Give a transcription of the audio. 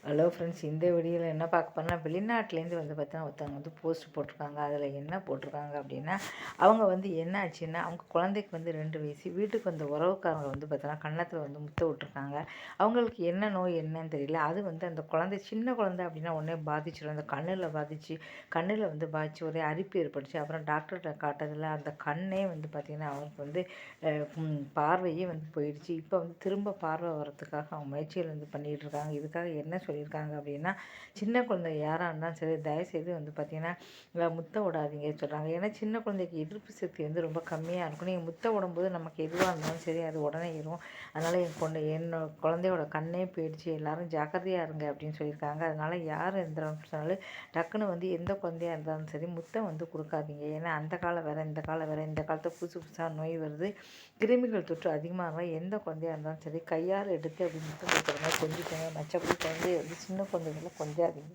Hello friends, இந்த வீடியோவில் என்ன பார்க்க போறோம்னா, வெளிநாட்டிலேருந்து வந்து பார்த்தீங்கன்னா ஒருத்தவங்க வந்து போஸ்ட் போட்டிருக்காங்க. அதில் என்ன போட்டிருக்காங்க அப்படின்னா, அவங்க வந்து என்ன ஆச்சுன்னா, அவங்க குழந்தைக்கு வந்து 2 வயசு. வீட்டுக்கு வந்த உறவுக்காரங்க வந்து பார்த்தீங்கன்னா கன்னத்தில் வந்து முத்த விட்டுருக்காங்க. அவங்களுக்கு என்ன நோய் என்னன்னு தெரியல. அது வந்து அந்த குழந்தை சின்ன குழந்தை அப்படின்னா உடனே பாதிச்சிடும். அந்த கண்ணில் வந்து பாதிச்சு ஒரே அரிப்பு ஏற்பட்டுச்சு. அப்புறம் டாக்டர்கிட்ட காட்டதில் அந்த கண்ணே வந்து பார்த்திங்கன்னா அவங்களுக்கு வந்து பார்வையே வந்து போயிடுச்சு. இப்போ வந்து திரும்ப பார்வை வரத்துக்காக அவங்க முயற்சிகள் வந்து பண்ணிகிட்டு இருக்காங்க. இதுக்காக என்ன சொல்லியிருக்காங்க அப்படின்னா, சின்ன குழந்தை யாராக இருந்தாலும் சரி தயவுசெய்து வந்து பார்த்திங்கன்னா முத்த விடாதீங்க சொல்கிறாங்க. ஏன்னா சின்ன குழந்தைக்கு எதிர்ப்பு சக்தி வந்து ரொம்ப கம்மியாக இருக்கும். நீங்கள் முத்த விடும்போது நமக்கு எதுவாக இருந்தாலும் சரி அது உடனே ஏறும். அதனால் என்னோட குழந்தையோட கண்ணே போயிடுச்சு, எல்லாரும் ஜாக்கிரதையாக இருங்க அப்படின்னு சொல்லியிருக்காங்க. அதனால் யார் எந்த சொன்னாலும் டக்குன்னு வந்து எந்த குழந்தையாக இருந்தாலும் சரி முத்தம் வந்து கொடுக்காதீங்க. ஏன்னா அந்த காலம் வேறு இந்த காலம் வேறு. இந்த காலத்தில் புதுசு புதுசாக நோய் வருது. கிருமிகள் தொற்று அதிகமாக எந்த குழந்தையாக இருந்தாலும் சரி கையால் எடுத்து அப்படி முத்தம் கொடுக்குற மாதிரி கொஞ்சிக்கோங்க. மற்றபடி குழந்தைய வந்து சின்ன குழந்தைகளை கொஞ்சாதீங்க.